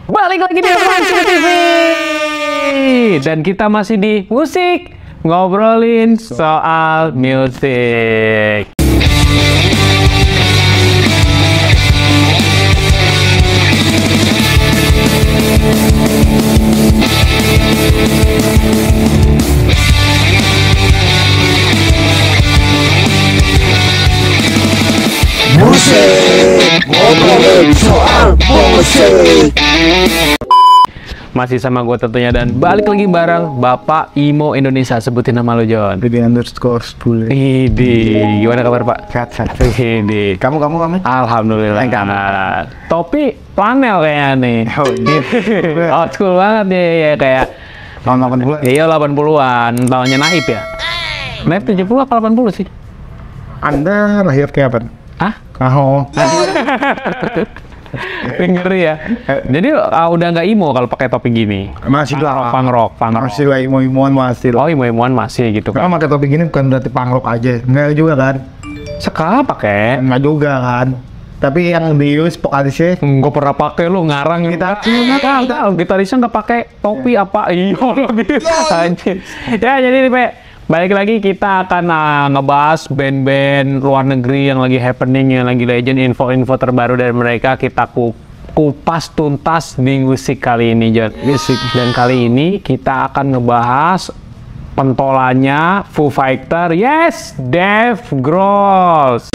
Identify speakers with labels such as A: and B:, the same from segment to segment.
A: Balik lagi di Langsung TV. Dan kita masih di musik, ngobrolin soal musik.
B: Musik, ngobrolin soal musik.
A: Masih sama gue tentunya dan balik lagi bareng Bapak Imo Indonesia. Sebutin nama lo, John.
C: _10.
A: Idi, gimana kabar Pak?
C: Sehat.
A: Idi.
C: Kamu.
A: Alhamdulillah. Topi panel kayaknya nih. Old school banget nih ya, kayak
C: Tahun 80.
A: iya 80-an, tahunnya Naib ya. Naib 70 apa 80 sih?
C: Anda lahir kayak apa?
A: Hah?
C: Kaho.
A: Ngeri ya. Jadi udah nggak emo kalau pakai topi gini.
C: Masih lah.
A: Punk rock.
C: Masih lah, imo-imoan masih lah.
A: Oh, emo-emoan masih gitu
C: Kalau
A: kan.
C: pakai topi gini bukan berarti punk rock aja. Enggak juga kan?
A: Sekarang pakai.
C: Enggak juga kan? Tapi yang dius vokalisnya
A: Gue pernah pakai lu ngarang gitarisnya nggak pakai topi apa iya gitu anjir. Ya jadi nih Pe, balik lagi kita akan ngebahas band-band luar negeri yang lagi happening, yang lagi legend, info-info terbaru dari mereka kita kupas tuntas di musik kali ini, John. Musik. Dan kali ini kita akan ngebahas pentolannya Foo Fighter, yes, Dave Grohl.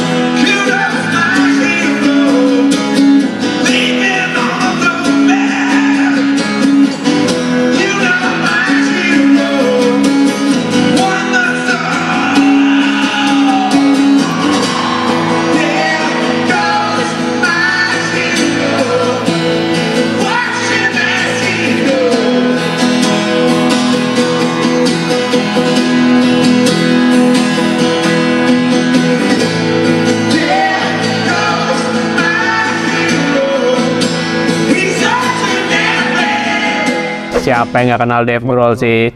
A: Siapa yang nggak kenal Dave Grohl sih?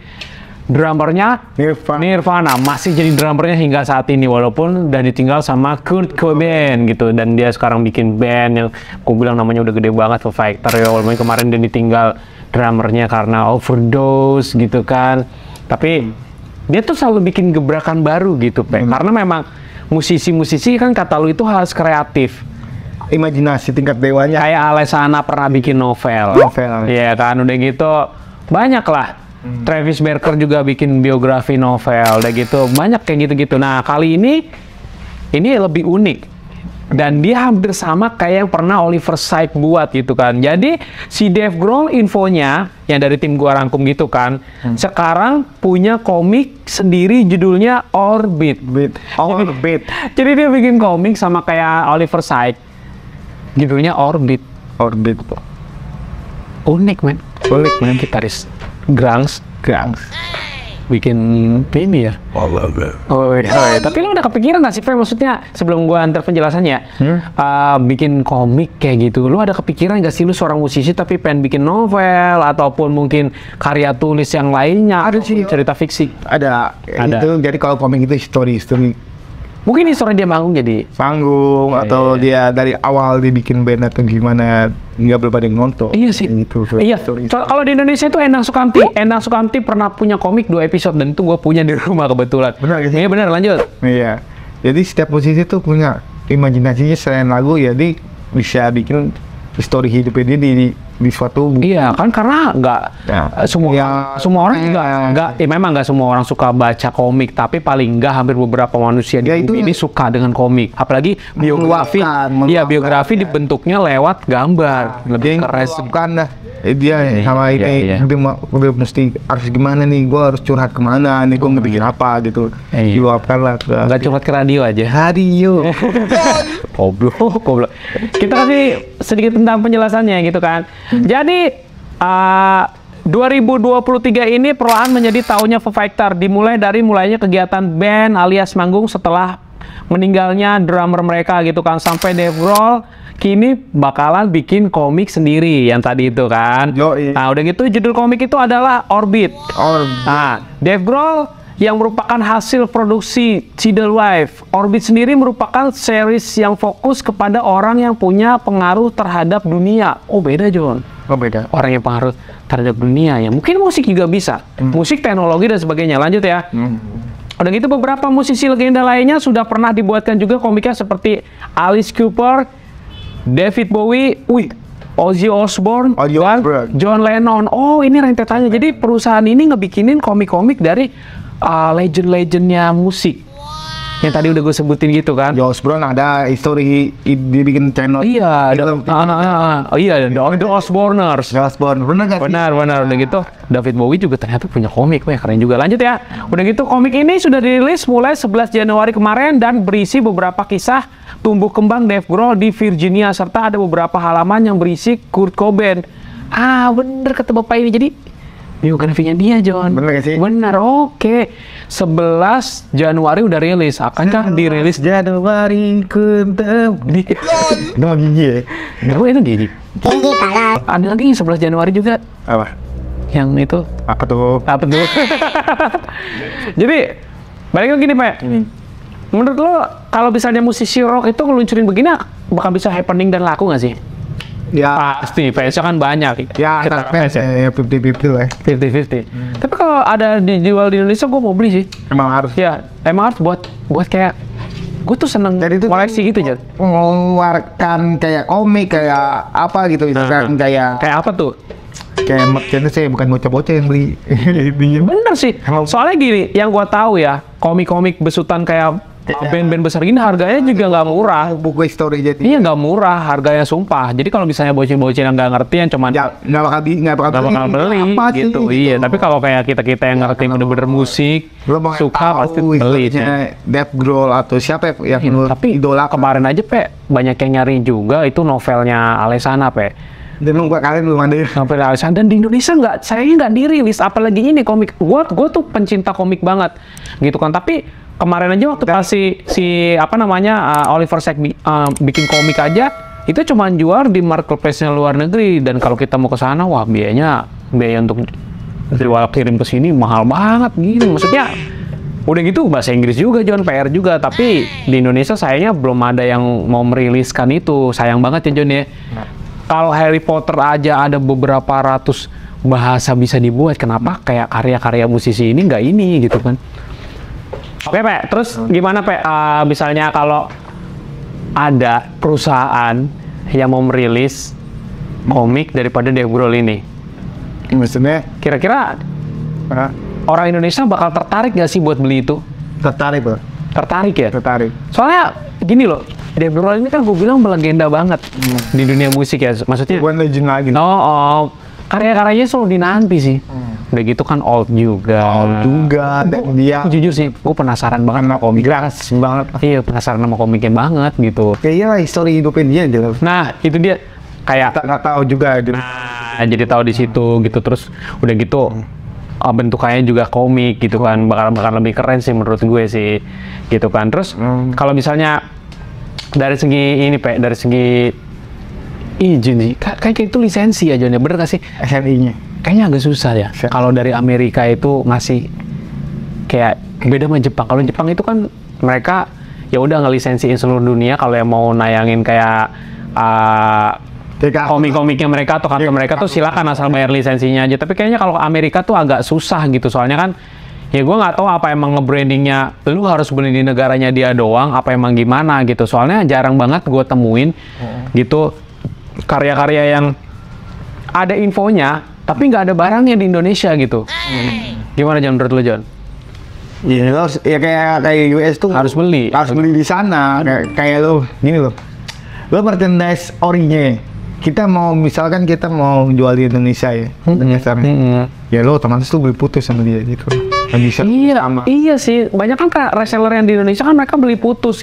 A: Drummernya Nirvana masih jadi drummernya hingga saat ini walaupun udah ditinggal sama Kurt Cobain gitu, dan dia sekarang bikin band yang aku bilang namanya udah gede banget, Foo Fighter ya, walaupun kemarin dia ditinggal drummernya karena overdose gitu kan, tapi dia tuh selalu bikin gebrakan baru gitu Pe. Karena memang musisi-musisi kan kata lu itu harus kreatif.
C: imajinasi tingkat dewanya.
A: Kayak Alesana pernah bikin novel. Iya kan, udah gitu banyak lah. Travis Barker juga bikin biografi novel, udah gitu banyak kayak gitu-gitu. Nah kali ini lebih unik dan dia hampir sama kayak yang pernah Oliver Sykes buat gitu kan. Jadi si Dave Grohl infonya yang dari tim gua rangkum gitu kan, sekarang punya komik sendiri judulnya Orbit.
C: Orbit.
A: Jadi dia bikin komik sama kayak Oliver Sykes. Judulnya Orbit. Unik men, gitaris Grunge bikin ini ya. Oh iya. Tapi lo udah kepikiran nggak sih, Fe? Maksudnya sebelum gua antar penjelasannya, bikin komik kayak gitu, lo ada kepikiran nggak sih lu seorang musisi tapi pengen bikin novel ataupun mungkin karya tulis yang lainnya? Ada sih, cerita fiksi.
C: Ada. Itu jadi kalau komik itu history.
A: Mungkin histori dia manggung jadi
C: Panggung atau dia dari awal dibikin band atau gimana, nggak belum ada yang nonton.
A: Iya sih.
C: Gitu.
A: Iya. Kalau di Indonesia itu Endang Sukamti pernah punya komik 2 episode dan itu gue punya di rumah kebetulan.
C: Benar gak sih?
A: Iya benar, lanjut.
C: Iya. Jadi setiap musisi tuh punya imajinasinya selain lagu, jadi bisa bikin histori hidupnya dia di suatu buku.
A: Iya kan, karena nggak semua orang juga memang nggak semua orang suka baca komik, tapi paling nggak hampir beberapa manusia di bumi ini suka dengan komik, apalagi biografi. Iya, biografi dibentuknya lewat gambar, lebih keren.
C: Dia sama ini udah mesti harus gimana nih, gue harus curhat kemana nih, gue ngebikin apa gitu. Diluapkan lah ke
A: nggak curhat ke radio aja. Goblok. Kita kasih sedikit tentang penjelasannya gitu kan. Jadi 2023 ini perlahan menjadi tahunnya Foo Fighter, mulainya kegiatan band alias manggung setelah meninggalnya drummer mereka gitu kan, sampai Dave Grohl kini bakalan bikin komik sendiri yang tadi itu kan. Nah udah gitu judul komik itu adalah Orbit. Nah Dave Grohl yang merupakan hasil produksi Tidal Wave. Orbit sendiri merupakan series yang fokus kepada orang yang punya pengaruh terhadap dunia. Oh beda John.
C: Oh beda.
A: Orang yang pengaruh terhadap dunia ya. Mungkin musik juga bisa. Musik, teknologi dan sebagainya. Lanjut ya. Udah gitu beberapa musisi legenda lainnya sudah pernah dibuatkan juga komiknya seperti Alice Cooper, David Bowie, Ozzy Osbourne, dan John Lennon. Oh ini rentetannya. Jadi perusahaan ini ngebikinin komik-komik dari legend-legendnya musik. Yang tadi udah gue sebutin gitu kan.
C: Ozzy Osbourne ada history dibikin channel.
A: Iya, The Osbourners.
C: Osbourne, bener gak sih?
A: Benar, udah gitu. David Bowie juga ternyata punya komik, keren juga. Lanjut ya. Udah gitu komik ini sudah dirilis mulai 11 Januari kemarin dan berisi beberapa kisah tumbuh kembang Dave Grohl di Virginia serta ada beberapa halaman yang berisi Kurt Cobain. Bener kata bapak ini. Jadi biografinya dia, John.
C: Bener gak sih?
A: Bener, oke. 11 Januari udah rilis. Akankah dirilis
C: Januari ketemu? Nah, gigi ya?
A: Gue itu gigi. Ada lagi 11 Januari juga.
C: Apa?
A: Yang itu.
C: Apa tuh?
A: Jadi, balik lagi nih, Pak. Menurut lo, kalau misalnya musisi rock itu ngeluncurin begini, bakal bisa happening dan laku nggak sih?
C: Ya,
A: Pasti, fansnya kan banyak.
C: ya, fans ya, 50-50 lah.
A: 50-50. Tapi kalau ada dijual di Indonesia, gue mau beli sih.
C: Emang harus.
A: Ya, emang harus buat kayak, gue tuh seneng
C: Jadi itu
A: koleksi gitu, John.
C: mengeluarkan kayak komik, kayak apa gitu, misalkan kayak
A: Kayak apa tuh?
C: merchandise ya, bukan bocah-bocah yang beli.
A: Bener sih. Soalnya gini, yang gue tahu ya, komik-komik besutan kayak band-band besar gini harganya juga nggak murah.
C: Buku history jadi.
A: Iya nggak murah, harganya sumpah. Jadi kalau misalnya bocil-bocil yang nggak ngerti yang cuman
C: Ya, nggak bakal
A: beli
C: Apa sih?
A: gitu. Iya, tapi kalau kayak kita yang ngerti bener-bener musik,
C: Lo mau
A: suka pasti
C: tahu
A: beli.
C: historinya Dave Grohl atau siapa yang menurut
A: Tapi
C: idola
A: kemarin aja banyak yang nyariin juga itu novelnya Alessandra
C: dan lu kalian belum ada.
A: Novel Alessandra dan di Indonesia sayangnya nggak dirilis, apalagi ini komik. Gua tuh pencinta komik banget gitu kan. Tapi kemarin aja waktu pas si apa namanya Oliver Sacks bikin komik aja itu cuma jual di marketplace-nya luar negeri, dan kalau kita mau ke sana wah biaya untuk jual kirim ke sini mahal banget gitu. Maksudnya udah gitu bahasa Inggris juga, John, PR juga. Tapi di Indonesia sayangnya belum ada yang mau meriliskan itu. Sayang banget ya, John ya. Kalau Harry Potter aja ada beberapa ratus bahasa bisa dibuat, kenapa kayak karya-karya musisi ini nggak ini gitu kan? Oke, Pak. Terus gimana, Pak? Misalnya kalau ada perusahaan yang mau merilis komik daripada Dave Grohl ini,
C: Maksudnya
A: kira-kira orang Indonesia bakal tertarik nggak sih buat beli itu?
C: tertarik, Bro.
A: Tertarik ya?
C: Tertarik.
A: Soalnya gini loh, Dave Grohl ini kan gue bilang melegenda banget di dunia musik ya. Maksudnya,
C: Bukan legend lagi.
A: karya-karyanya selalu dinanti sih. Udah gitu kan old juga.
C: Dan dia
A: Jujur sih, gue penasaran banget sama komik.
C: keras banget.
A: Iya, penasaran sama komiknya banget gitu.
C: Kayaknya lah histori hidupnya dia jelas.
A: Nah, itu dia kayak
C: Nggak tahu juga.
A: jadi tahu di situ gitu. Terus udah gitu bentukannya juga komik gitu kan, bakal lebih keren sih menurut gue sih gitu kan. Terus kalau misalnya dari segi ini, Pak, dari segi izin sih, kayak itu lisensi aja nih, bener gak sih?
C: SNI-nya.
A: Kayaknya agak susah ya. Kalau dari Amerika itu ngasih kayak beda sama Jepang. Kalau Jepang itu kan mereka ya udah ngelisensiin seluruh dunia. Kalau yang mau nayangin kayak komik-komiknya mereka atau kartun mereka tuh silakan asal bayar lisensinya aja. Tapi kayaknya kalau Amerika tuh agak susah gitu. Soalnya kan ya gue nggak tahu apa emang nge-brandingnya lu harus beli di negaranya dia doang, apa emang gimana gitu. Soalnya jarang banget gue temuin gitu karya-karya yang ada infonya tapi nggak ada barangnya di Indonesia gitu. Gimana, John, menurut lu, John?
C: Iya, ya kayak US tuh
A: Harus beli
C: di sana. Kayak lo gini lo merchandise orinya. Kita misalkan kita mau jual di Indonesia ya, dasarnya. Ya lo otomatis tuh beli putus sama dia gitu. Bisa
A: Iya sih, banyak kan reseller yang di Indonesia kan mereka beli putus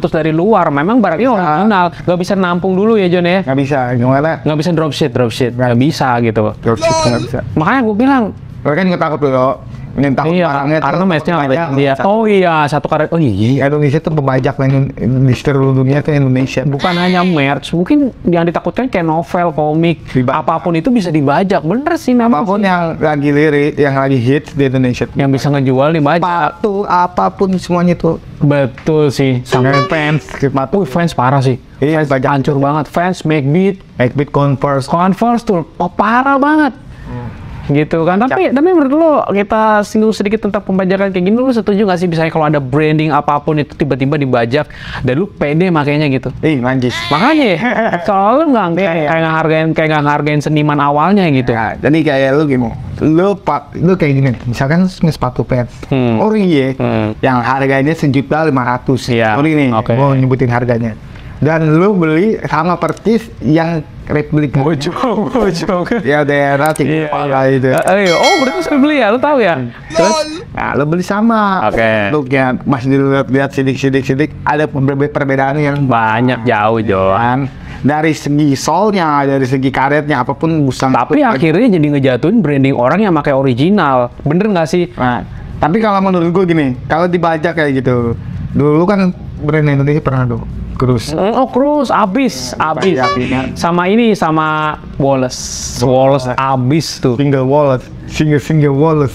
A: dari luar. Memang barangnya original, nggak bisa nampung dulu ya, John ya.
C: Nggak bisa, gimana?
A: Nggak bisa dropship, nggak bisa gitu.
C: Dropship nggak bisa.
A: Makanya gue bilang,
C: Lo kan nggak takut lo minta
A: Iya,
C: barangnya tuh
A: karena matchnya
C: pembajak.
A: dia. Oh iya, satu karet. Oh iya.
C: Indonesia tuh pembajak di seluruh dunia tuh Indonesia.
A: Bukan hanya merch, mungkin yang ditakutkan kayak novel, komik,
C: Dibajak.
A: apapun itu bisa dibajak. Bener sih memang.
C: Apapun yang lagi lirik, yang lagi hits di Indonesia.
A: Yang bisa ngejual dibajak.
C: Sepatu, apapun semuanya tuh.
A: Betul sih. Sampai
C: Fans, sepatu.
A: fans parah sih.
C: Iya, bajak.
A: Hancur banget. Fans, make beat,
C: Eggbit Converse.
A: Converse tuh, parah banget. Gitu kan, tapi menurut lo kita singgung sedikit tentang pembajakan kayak gini, lo setuju nggak sih misalnya kalau ada branding apapun itu tiba-tiba dibajak dan lu pede makanya gitu?
C: Manjis.
A: Makanya ya, kalau lu nggak kayak ngehargain seniman awalnya gitu.
C: Ya, jadi kayak lu gini, lu kayak gini, misalkan sepatu pants, ori ya, yang harganya 1.500.000,
A: Iya,
C: ori nih,
A: oke.
C: mau nyebutin harganya, dan lu beli sama persis yang replika, ya daerah Cikupala itu,
A: Oh, berarti sering beli ya, lu tahu ya? Terus,
C: nah lu beli sama,
A: Oke.
C: lu kayak masih dilihat sidik, ada perbedaan yang
A: banyak jauh Jo.
C: kan, dari segi solnya, dari segi karetnya, apapun busang.
A: Tapi akhirnya jadi ngejatuhin branding orang yang pakai original, bener nggak sih?
C: Nah, tapi kalau menurut gue gini, kalau dibajak kayak gitu, dulu kan brand Indonesia pernah dong, Cruise.
A: Oh, Cruise abis.
C: Bajakinya.
A: Sama ini, sama Wallace abis tuh.
C: Single wallet, single wallet.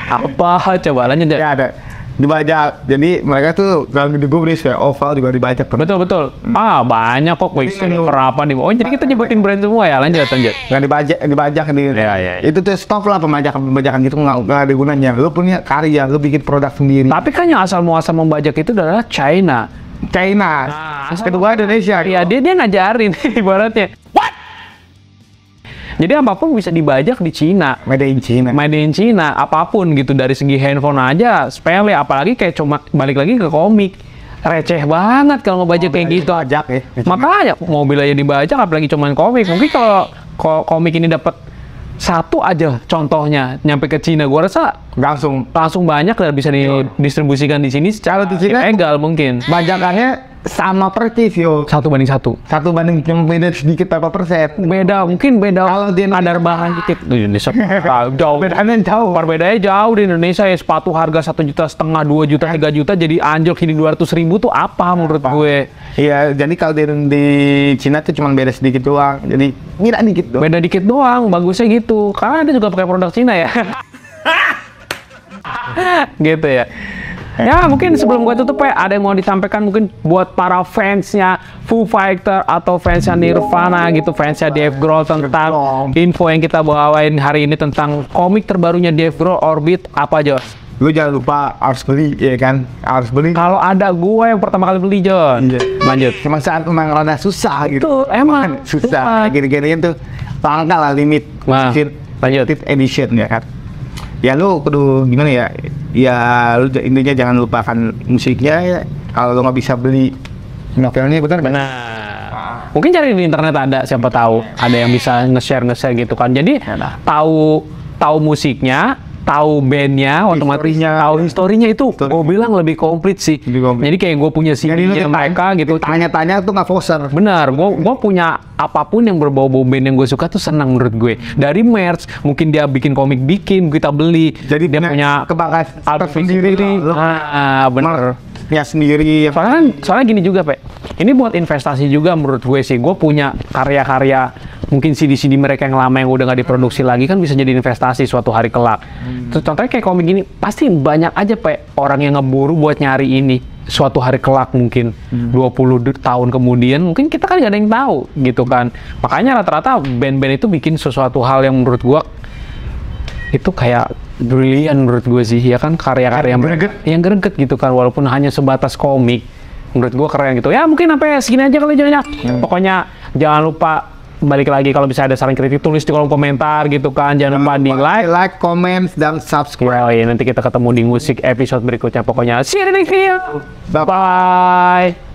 A: Apa coba lanjut ya?
C: Ya ada dibajak. Jadi mereka tuh dalam video gue beli kayak oval juga dibajak.
A: Betul. Banyak kok berapa nih. Oh, jadi kita nyebutin brand semua ya. Lanjut.
C: Nggak dibajak nih.
A: Iya.
C: Itu tuh stop lah pembajakan gitu, nggak ada gunanya. Lu punya karya, lu bikin produk sendiri.
A: Tapi kan yang asal muasal membajak itu adalah China.
C: Kedua Indonesia.
A: Iya, dia ngajarin ibaratnya. Jadi apapun bisa dibajak di Cina.
C: Made in China.
A: Apapun gitu, dari segi handphone aja sepele, apalagi kayak cuma balik lagi ke komik. Receh banget kalau ngebajak kayak gitu.
C: Bajak ya.
A: Makanya mobil aja dibajak, apalagi cuman komik. Mungkin kalau komik ini dapat satu aja contohnya nyampe ke Cina, gua rasa langsung banyak dan bisa didistribusikan di sini secara ilegal mungkin.
C: Bajakannya sama persis yo.
A: 1:1.
C: Satu banding cuma beda sedikit berapa persen.
A: Mungkin beda.
C: Kalau di
A: kadar bahan dikit. Di Indonesia jauh.
C: Bedanya jauh.
A: Perbedaannya jauh di Indonesia ya, sepatu harga 1,5 juta, 2 juta, 3 juta jadi anjlok ini 200.000 tuh apa menurut gue?
C: Iya, jadi kalau di Cina tuh cuma beda sedikit doang. Jadi beda dikit doang.
A: Beda dikit doang, bagusnya gitu. Karena ada juga pakai produk Cina ya. Gitu ya. Ya mungkin sebelum gue tutup ya, ada yang mau disampaikan mungkin buat para fansnya Foo Fighter atau fansnya Nirvana gitu, fansnya Dave Grohl, tentang info yang kita bawain hari ini tentang komik terbarunya Dave Grohl, Orbit, apa Jos?
C: Lu jangan lupa harus beli, ya kan? Harus beli.
A: Kalau ada gue yang pertama kali beli John. Lanjut.
C: Cuma saat memang rada susah gitu.
A: Tuh, emang
C: susah. Gini-giniin tuh langka lah limit.
A: Nah, lanjut.
C: Limited edition ya kan. Ya lu kudu gimana ya? Ya lu intinya jangan lupakan musiknya ya. Kalau lu nggak bisa beli novelnya, benar?
A: Mungkin cari di internet ada, siapa tahu ada yang bisa nge-share gitu kan. Jadi tahu musiknya, tahu bandnya, otomatis tahu historinya itu. Gue bilang lebih komplit sih. Jadi kayak gue punya CD-nya mereka gitu.
C: Tanya-tanya tuh nggak bosan.
A: Benar, gue punya apapun yang berbau-bau band yang gue suka tuh senang menurut gue. Dari merch, mungkin dia bikin komik, kita beli.
C: Jadi
A: dia punya
C: kebanggaan
A: album sendiri. Bener.
C: Ya sendiri.
A: Soalnya gini juga, Pak. Ini buat investasi juga menurut gue sih. Gue punya karya-karya, mungkin CD-CD mereka yang lama yang udah nggak diproduksi lagi kan bisa jadi investasi suatu hari kelak. Terus contohnya kayak komik gini, pasti banyak aja Pak orang yang ngeburu buat nyari ini. Suatu hari kelak mungkin 20 tahun kemudian mungkin kita kan nggak ada yang tahu gitu kan. Makanya rata-rata band-band itu bikin sesuatu hal yang menurut gue itu kayak brilian menurut gue sih, ya kan, karya-karya yang greget gitu kan, walaupun hanya sebatas komik. Menurut gue keren gitu. Ya mungkin sampai segini aja kali jadinya. Pokoknya jangan lupa, balik lagi kalau bisa ada saran kritik tulis di kolom komentar gitu kan. Jangan lupa di like, comment, dan subscribe. Nanti kita ketemu di musik episode berikutnya. Pokoknya see you in the next video. Bye.